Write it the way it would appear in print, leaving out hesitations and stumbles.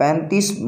35